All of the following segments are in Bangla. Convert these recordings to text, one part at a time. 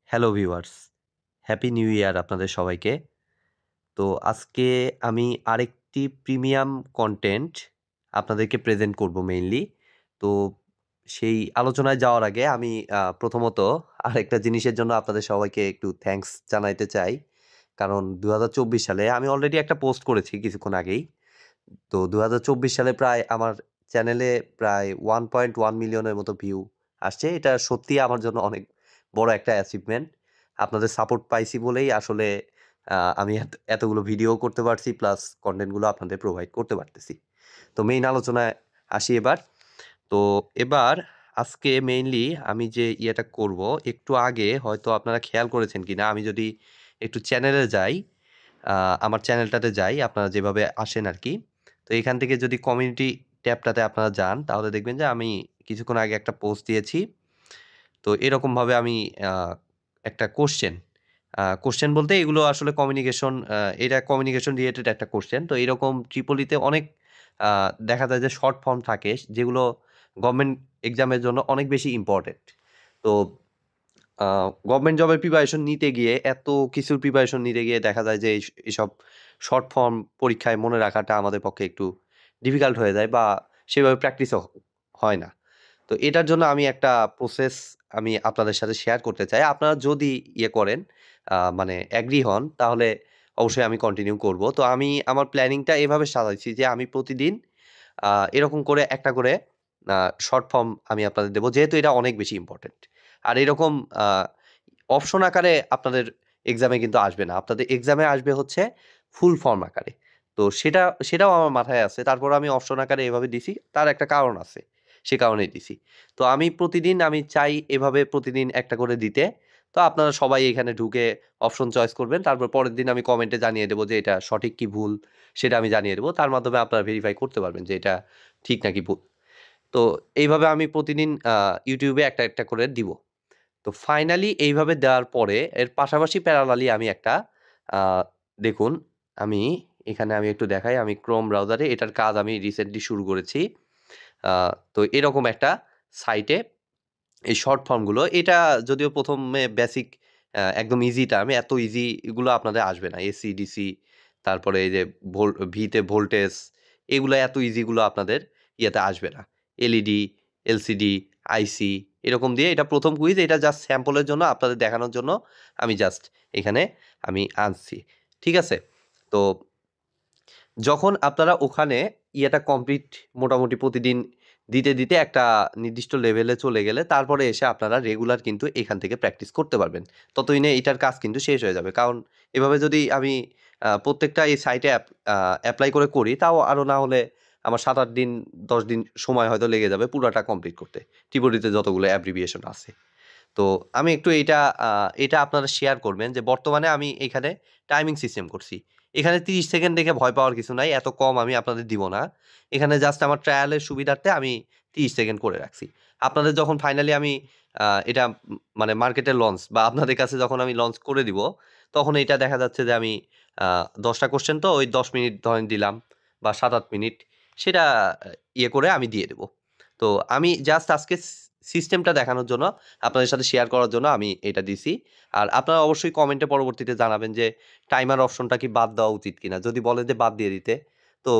Hello viewers, happy new year আপনাদের সবাইকে। তো আজকে আমি আরেকটি প্রিমিয়াম কনটেন্ট আপনাদেরকে প্রেজেন্ট করব মেইনলি। তো সেই আলোচনায় যাওয়ার আগে আমি প্রথমত আরেকটা জিনিসের জন্য আপনাদের সবাইকে একটু থ্যাংকস জানাইতে চাই। কারণ ২০২৪ সালে আমি অলরেডি একটা পোস্ট করেছি কিছুক্ষণ আগেই। তো ২০২৪ সালে প্রায় আমার চ্যানেলে প্রায় 1.1 মিলিয়নের মতো ভিউ আসছে। এটা সত্যিই আমার জন্য অনেক বড় একটা অ্যাচিভমেন্ট। আপনাদের সাপোর্ট পাইছি বলেই আসলে আমি এতগুলো ভিডিও করতে পারছি প্লাস কনটেন্ট গুলো আপনাদের প্রোভাইড করতে পারতেছি। তো মেইন আলোচনায় আসি এবার। তো এবার আজকে মেইনলি আমি যে ইয়েটা করব, একটু আগে হয়তো আপনারা খেয়াল করেছেন কিনা, আমি যদি একটু চ্যানেলে যাই, আমার চ্যানেলটাতে যাই, আপনারা যেভাবে আসেন আরকি। তো এখান থেকে যদি কমিউনিটি ট্যাবটাতে আপনারা যান, তাহলে দেখবেন যে আমি কিছুক্ষণ আগে একটা পোস্ট দিয়েছি। তো এরকমভাবে আমি আ একটা কোয়েশ্চেন বলতে এগুলো আসলে এটা কমিউনিকেশন রিলেটেড একটা কোয়েশ্চেন। তো এরকম ট্রিপলিতে অনেক আ দেখা যায় যে শর্ট ফর্ম থাকে যেগুলো গভর্নমেন্ট এক্সামের জন্য অনেক বেশি ইম্পোর্টেন্ট। তো আ গভর্নমেন্ট জবের প্রিপারেশন নিতে গিয়ে এত কিছুর প্রিপারেশন নিতে গিয়ে দেখা যায় যে এসব শর্ট ফর্ম পরীক্ষায় মনে রাখাটা আমাদের পক্ষে একটু ডিফিকাল্ট হয়ে যায় বা সেভাবে প্র্যাকটিসও হয় না। তো এটার জন্য আমি একটা প্রসেস আমি আপনাদের সাথে শেয়ার করতে চাই। আপনারা যদি ইয়ে করেন, মানে এগ্রি হন, তাহলে অবশ্যই আমি কন্টিনিউ করব। তো আমি আমার প্ল্যানিংটা এভাবে সাজাইছি যে আমি প্রতিদিন আ এরকম করে একটা করে আ শর্ট ফর্ম আমি আপনাদের দেব। যেহেতু এটা অনেক বেশি ইম্পোর্টেন্ট। আর এরকম আ অপশন আকারে আপনাদের এক্সামে কিন্তু আসবে না। আপনাদের এক্সামে আসবে হচ্ছে ফুল ফর্ম আকারে। তো সেটাও আমার মাথায় আছে। তারপরও আমি অপশন আকারে এভাবে দিছি। তার একটা কারণ আছে। সে কারণেই দিছি। তো আমি চাই এভাবে প্রতিদিন একটা করে দিতে। তো আপনারা সবাই এখানে ঢুকে অপশন চয়েস করবেন। তারপর পরের দিন আমি কমেন্টে জানিয়ে দেব যে এটা সঠিক কি ভুল সেটা আমি জানিয়ে দেব। তার মাধ্যমে আপনারা ভেরিফাই করতে পারবেন যে এটা ঠিক নাকি ভুল। তো এইভাবে আমি প্রতিদিন YouTube এ একটা করে দিব। তো ফাইনালি এইভাবে দেওয়ার পরে এর পাশাপাশি প্যারালালি আমি একটা আ দেখুন, আমি আমি একটু দেখাই। আমি Chrome ব্রাউজারে এটার কাজ আমি রিসেন্টলি শুরু করেছি। আ তো এরকম একটা সাইটে এই শর্ট ফর্মগুলো, এটা যদিও ১ম এ বেসিক, একদম ইজি টার্ম, এত ইজি এগুলো আপনাদের আসবে না। এসি, ডিসি, তারপরে এই যে ভিতে ভোল্টেজ, এগুলো এত ইজি গুলো আপনাদের ইয়েতে আসবে না। এলইডি, এলসিডি, আইসি এরকম দিয়ে এটা ১ম কুইজ। এটা জাস্ট স্যাম্পলের জন্য আপনাদের দেখানোর জন্য আমি জাস্ট এখানে আমি আনছি। ঠিক আছে? তো যখন আপনারা ওখানে ইয়েটা কমপ্লিট মোটামুটি প্রতিদিন দিতে একটা নির্দিষ্ট লেভেলে চলে গেলে তারপরে এসে আপনারা রেগুলার কিন্তু এখান থেকে প্র্যাকটিস করতে পারবেন। ততদিনে এটার কাজ কিন্তু শেষ হয়ে যাবে। কারণ এভাবে যদি আমি প্রত্যেকটা এই সাইটে এপ্লাই করি তাও আরো না হলে আমার ৭-৮ দিন ১০ দিন সময় হয়তো লেগে যাবে পুরাটা কমপ্লিট করতে। টিপোডিতে যতগুলো অ্যাব্রিভিয়েশন আছে। তো আমি একটু এটা আপনারা শেয়ার করবেন যে বর্তমানে আমি এখানে টাইমিং সিস্টেম করছি। এখানে ৩০ সেকেন্ড দেখে ভয় পাওয়ার কিছু নাই। এত কম আমি আপনাদের দিব না। এখানে জাস্ট আমার ট্রায়াল এর সুবিধার্থে আমি ৩০ সেকেন্ড করে রাখছি। আপনাদের যখন ফাইনালি আমি এটা মানে মার্কেটে লঞ্চ বা আপনাদের কাছে যখন আমি লঞ্চ করে দিব, তখন এটা দেখা যাচ্ছে যে আমি ১০ টা কোয়েশ্চেন তো ওই ১০ মিনিট ধরেন দিলাম বা ৭-৮ মিনিট, সেটা ইয়ে করে আমি দিয়ে দেব। তো আমি জাস্ট আজকে সিস্টেমটা দেখানোর জন্য, আপনাদের সাথে শেয়ার করার জন্য আমি এটা দিছি। আর আপনারা অবশ্যই কমেন্টে পরবর্তীতে জানাবেন যে টাইমার অপশনটা কি বাদ দেওয়া উচিত কিনা? যদি বলে যে বাদ দিয়ে দিতে, তো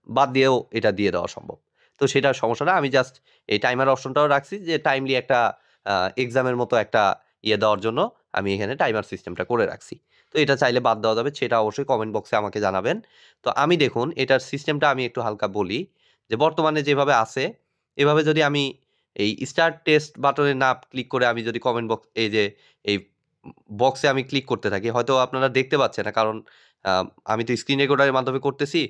বাদ দিয়েও এটা দিয়ে দেওয়া সম্ভব। তো সেটা সমস্যা না। আমি জাস্ট এই টাইমার অপশনটাও রাখছি যে টাইমলি একটা আ এক্সামের মতো একটা ইয়ে দেওয়ার জন্য আমি এখানে টাইমার সিস্টেমটা করে রাখছি। তো এটা চাইলে বাদ দেওয়া যাবে, সেটা অবশ্যই কমেন্ট বক্সে আমাকে জানাবেন। তো আমি দেখুন এটার সিস্টেমটা আমি একটু হালকা বলি যে বর্তমানে যেভাবে আছে, এভাবে যদি আমি এই স্টার্ট টেস্ট বাটনে না ক্লিক করে আমি যদি কমেন্ট বক্স এই যে এই বক্সে আমি ক্লিক করতে থাকি, হয়তো আপনারা দেখতে পাচ্ছেন না কারণ আ আমি তো স্ক্রিন রেকর্ডারের মাধ্যমে করতেছি।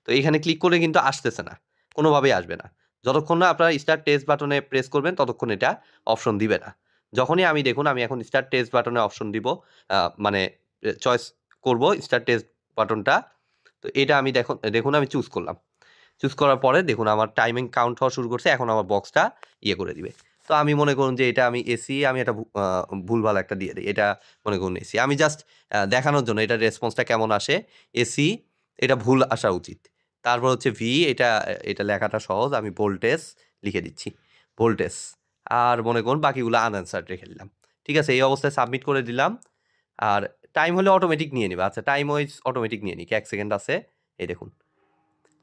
তো এখানে ক্লিক করলে কিন্তু আসতেছে না। কোনোভাবেই আসবে না। যতক্ষণ না আপনারা স্টার্ট টেস্ট বাটনে প্রেস করবেন ততক্ষণ এটা অপশন দিবে না। যখনই আমি দেখুন আমি এখন স্টার্ট টেস্ট বাটনে অপশন দিব, মানে চয়েস করব স্টার্ট টেস্ট বাটনটা। তো এটা আমি দেখুন আমি চুজ করলাম। চুজ করার পরে দেখুন আমার টাইমিং কাউন্ট হওয়া শুরু করছে। এখন আমার বক্সটা ইয়ে করে দিবে। তো আমি মনে করুন যে এটা আমি এসি, আমি একটা ভুলভাল একটা দিয়ে দেই। এটা মনে করুন এসি। আমি জাস্ট দেখানোর জন্য এটার রেসপন্সটা কেমন আসে। এসি, এটা ভুল আসা উচিত। তারপর হচ্ছে ভি, এটা লেখাটা সহজ। আমি ভোল্টেজ লিখে দিচ্ছি। ভোল্টেজ। আর মনে করুন বাকিগুলো আনএনসার্ড রেখে দিলাম। ঠিক আছে, এই অবস্থায় সাবমিট করে দিলাম। আর টাইম হলে অটোমেটিক নিয়ে নেবে। আচ্ছা, টাইম ওয়াইজ অটোমেটিক নিয়ে নিক, 1 সেকেন্ড আছে। এই দেখুন,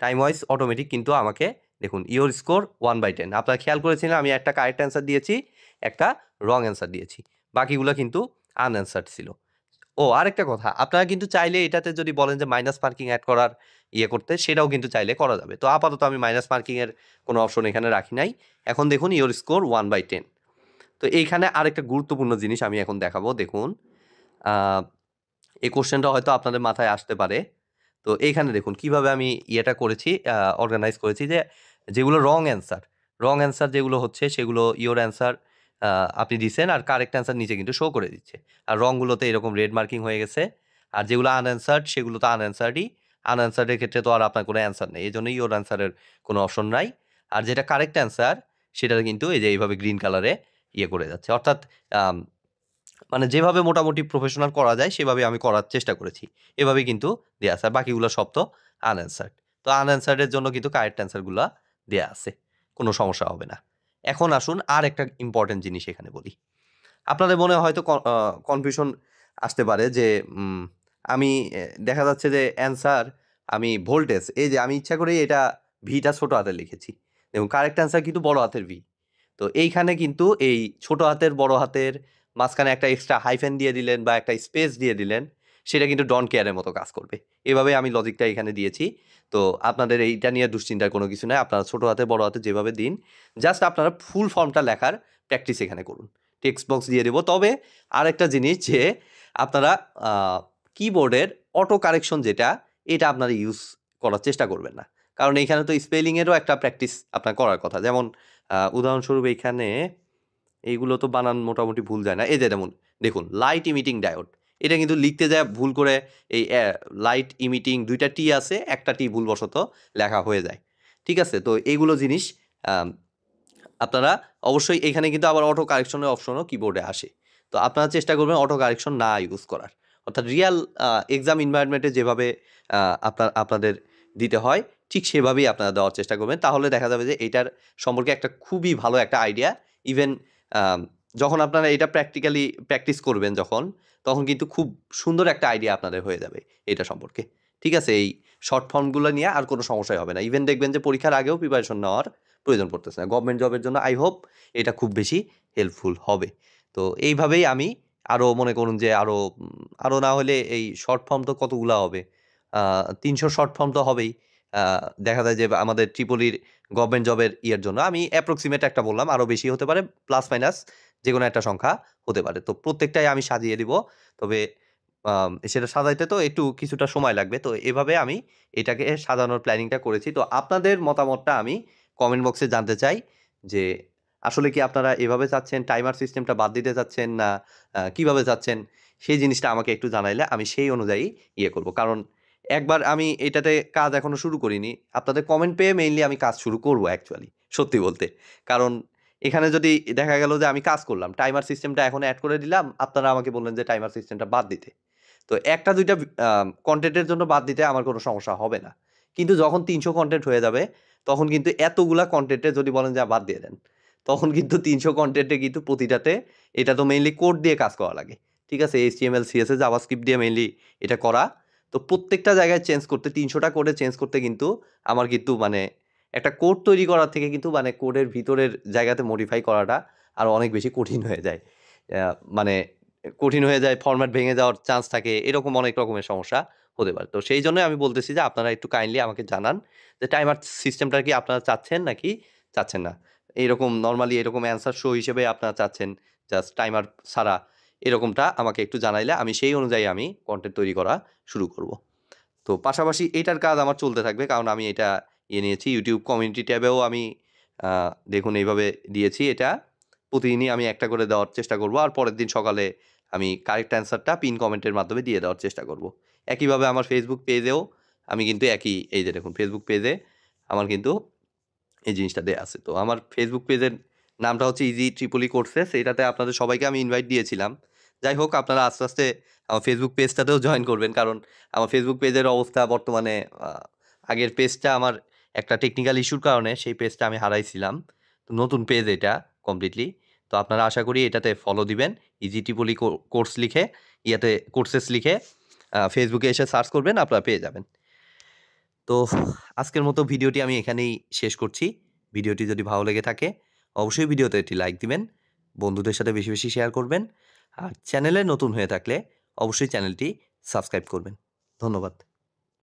টাইম ওয়াইজ অটোমেটিক কিন্তু আমাকে দেখুন ইওর স্কোর 1/10। আপনারা খেয়াল করেছিলেন আমি একটা কারেক্ট অ্যান্সার দিয়েছি, একটা রং অ্যান্সার দিয়েছি, বাকিগুলো কিন্তু আনঅ্যান্সার্ড ছিল। ও আরেকটা কথা, আপনারা কিন্তু চাইলে এটাতে যদি বলেন যে মাইনাস মার্কিং অ্যাড করার করতে, সেটাও কিন্তু চাইলে করা যাবে। তো আপাতত আমি মাইনাস মার্কিংয়ের কোনো অপশন এখানে রাখি নাই। এখন দেখুন ইওর স্কোর 1/10। তো এইখানে আরেকটা গুরুত্বপূর্ণ জিনিস আমি এখন দেখাবো। দেখুন, এই কোশ্চেনটা হয়তো আপনাদের মাথায় আসতে পারে। তো এইখানে দেখুন কিভাবে আমি করেছি, অর্গানাইজ করেছি যে যেগুলো রং অ্যান্সার যেগুলো হচ্ছে সেগুলো ইওর অ্যান্সার আপনি দিচ্ছেন, আর কারেক্ট অ্যান্সার নিচে কিন্তু শো করে দিচ্ছে। আর রংগুলোতে এরকম রেড মার্কিং হয়ে গেছে। আর যেগুলো আনঅ্যান্সার্ড সেগুলো তো আনঅ্যান্সার্ডই। আনঅ্যান্সার্ডের ক্ষেত্রে তো আর আপনার কোনো অ্যান্সার নেই, এই জন্যই ইওর অ্যান্সারের কোনো অপশন নাই। আর যেটা কারেক্ট অ্যান্সার সেটা কিন্তু এই যে এইভাবে গ্রিন কালারে করে যাচ্ছে। অর্থাৎ মানে যেভাবে মোটামুটি প্রফেশনাল করা যায় সেভাবে আমি করার চেষ্টা করেছি। এভাবেই কিন্তু দেয়া আছে। আর বাকিগুলো সব তো আনঅ্যান্সার্ড। তো আনঅ্যান্সার্ড এর জন্য কিন্তু কারেক্ট অ্যান্সারগুলা দেয়া আছে। কোনো সমস্যা হবে না। এখন আসুন আরেকটা ইম্পোর্টেন্ট জিনিস এখানে বলি। আপনাদের মনে হয়তো কনফিউশন আসতে পারে যে আমি দেখা যাচ্ছে যে অ্যান্সার আমি ভোল্টেজ, এই যে আমি ইচ্ছা করেই এটা ভিটা ছোট হাতে লিখেছি। দেখুন কারেক্ট অ্যান্সার কিন্তু বড় হাতের ভি। তো এইখানে কিন্তু এই ছোট হাতের বড় হাতের মাঝখানে একটা এক্সট্রা হাইফেন দিয়ে দিলেন বা একটা স্পেস দিয়ে দিলেন, সেটা কিন্তু ডন কেয়ারের মতো কাজ করবে। এভাবে আমি লজিকটা এখানে দিয়েছি। তো আপনাদের এইটা নিয়ে দুশ্চিন্তার কোনো কিছু নাই। আপনারা ছোট হাতে বড় হাতে যেভাবে দিন, জাস্ট আপনারা ফুল ফর্মটা লেখার প্র্যাকটিস এখানে করুন। টেক্সট বক্স দিয়ে দেবো। তবে আরেকটা জিনিস যে আপনারা কিবোর্ডের অটো কারেকশন যেটা, এটা আপনারা ইউজ করার চেষ্টা করবেন না। কারণ এইখানে তো স্পেলিংয়েরও একটা প্র্যাকটিস আপনার করার কথা। যেমন উদাহরণস্বরূপ এইখানে এইগুলো তো বানান মোটামুটি ভুল যায় না। এই যে যেমন দেখুন লাইট ইমিটিং ডায়োড, এটা কিন্তু লিখতে যায় ভুল করে এই লাইট ইমিটিং 2টা টি আছে, একটা টি ভুলবশত লেখা হয়ে যায়। ঠিক আছে? তো এইগুলো জিনিস আপনারা অবশ্যই, এখানে কিন্তু আবার অটো কারেকশনের অপশনও কিবোর্ডে আসে। তো আপনারা চেষ্টা করবেন অটো কারেকশন না ইউজ করার। অর্থাৎ রিয়াল এক্সাম এনভায়রনমেন্টে যেভাবে আপনাদের দিতে হয় ঠিক সেভাবেই আপনারা দেওয়ার চেষ্টা করবেন। তাহলে দেখা যাবে যে এটার সম্পর্কে একটা খুবই ভালো একটা আইডিয়া, ইভেন যখন আপনারা এটা প্র্যাকটিক্যালি প্র্যাকটিস করবেন তখন কিন্তু খুব সুন্দর একটা আইডিয়া আপনাদের হয়ে যাবে এটা সম্পর্কে। ঠিক আছে? এই শর্ট ফর্মগুলো নিয়ে আর কোনো সমস্যাই হবে না। ইভেন দেখবেন যে পরীক্ষার আগেও প্রিপারেশন নেওয়ার প্রয়োজন পড়তেছে না। গভর্নমেন্ট জবের জন্য আই হোপ এটা খুব বেশি হেল্পফুল হবে। তো এইভাবেই আমি আরও মনে করুন যে আরও না হলে এই শর্ট ফর্ম তো কতগুলা হবে? ৩০০ শর্ট ফর্ম তো হবেই। দেখা যায় যে আমাদের ট্রিপলির গভর্নমেন্ট জবের জন্য আমি অ্যাপ্রক্সিমেট একটা বললাম, আরও বেশি হতে পারে, প্লাস মাইনাস যেকোনো একটা সংখ্যা হতে পারে। তো প্রত্যেকটাই আমি সাজিয়ে দিব। তবে সেটা সাজাইতে তো একটু কিছুটা সময় লাগবে। তো এভাবে আমি এটাকে সাজানোর প্ল্যানিংটা করেছি। তো আপনাদের মতামতটা আমি কমেন্ট বক্সে জানতে চাই যে আসলে কি আপনারা এভাবে চাচ্ছেন, টাইমার সিস্টেমটা বাদ দিতে চাচ্ছেন, না কিভাবে চাচ্ছেন? সেই জিনিসটা আমাকে একটু জানাইলে আমি সেই অনুযায়ী করব। কারণ একবার আমি এটাতে কাজ এখনো শুরু করিনি। আপনাদের কমেন্ট পেয়ে মেইনলি আমি কাজ শুরু করব অ্যাকচুয়ালি, সত্যি বলতে। কারণ এখানে যদি দেখা গেল যে আমি কাজ করলাম, টাইমার সিস্টেমটা এখন এড করে দিলাম, আপনারা আমাকে বললেন যে টাইমার সিস্টেমটা বাদ দিতে। তো ১টা ২টা কনটেন্টের জন্য বাদ দিতে আমার কোনো সমস্যা হবে না। কিন্তু যখন ৩০০ কনটেন্ট হয়ে যাবে, তখন কিন্তু এতগুলা কনটেন্টে যদি বলেন যে বাদ দিয়ে দেন, তখন কিন্তু ৩০০ কনটেন্টে কিন্তু প্রতিটাতে এটা তো মেইনলি কোড দিয়ে কাজ করা লাগে। ঠিক আছে? HTML, CSS, জাভাস্ক্রিপ্ট দিয়ে মেইনলি এটা করা। তো প্রত্যেকটা জায়গায় চেঞ্জ করতে ৩০০টা কোডে চেঞ্জ করতে কিন্তু আমার কিন্তু মানে একটা কোড তৈরি করার থেকে কিন্তু মানে কোডের ভিতরের জায়গাতে মডিফাই করাটা আরো অনেক বেশি কঠিন হয়ে যায়। মানে কঠিন হয়ে যায়, ফরম্যাট ভেঙে যাওয়ার চান্স থাকে। এরকম অনেক রকমের সমস্যা হতে পারে। তো সেই জন্যই আমি বলতেছি যে আপনারা একটু কাইন্ডলি আমাকে জানান যে টাইমার সিস্টেমটা কি আপনারা চাচ্ছেন নাকি চাচ্ছেন না? এইরকম নরমালি এরকম অ্যান্সার শো হিসেবে আপনারা চাচ্ছেন জাস্ট টাইমার ছাড়া, এরকমটা আমাকে একটু জানাইলে আমি সেই অনুযায়ী আমি কনটেন্ট তৈরি করা শুরু করব। তো পাশাপাশি এইটার কাজ আমার চলতে থাকবে, কারণ আমি এটা নিয়েছি। YouTube কমিউনিটি ট্যাবেও আমি দেখুন এইভাবে দিয়েছি এটা। প্রতিদিনই আমি একটা করে দেওয়ার চেষ্টা করব। আর পরের দিন সকালে আমি কারেক্ট অ্যান্সারটা পিন কমেন্টের মাধ্যমে দিয়ে দেওয়ার চেষ্টা করব। একইভাবে আমার Facebook পেজেও আমি কিন্তু এই যে দেখুন Facebook পেজে আমার কিন্তু এই জিনিসটা দেয়া আছে। তো আমার Facebook পেজের নামটা হচ্ছে ইজি ট্রিপলি কোর্সেস। এটাতে আপনাদের সবাইকে আমি ইনভাইট দিয়েছিলাম। যাই হোক, আপনারা আস্তে, আস্তে আমার Facebook পেজটাতেও জয়েন করবেন। কারণ আমার Facebook পেজের অবস্থা বর্তমানে আগের পেজটা আমার একটা টেকনিক্যাল ইস্যুর কারণে সেই পেজটা আমি হারাইছিলাম। তো নতুন পেজ এটা কমপ্লিটলি। তো আপনারা আশা করি এটাতে ফলো দিবেন। ইজিটিপলি কোর্স লিখে কোর্সেস লিখে ফেসবুকে এসে সার্চ করবেন, আপনারা পেয়ে যাবেন। তো আজকের মতো ভিডিওটি আমি এখানেই শেষ করছি। ভিডিওটি যদি ভালো লেগে থাকে অবশ্যই ভিডিওতে একটি লাইক দিবেন, বন্ধুদের সাথে বেশি বেশি শেয়ার করবেন, আর চ্যানেলে নতুন হয়ে থাকলে অবশ্যই চ্যানেলটি সাবস্ক্রাইব করবেন। ধন্যবাদ।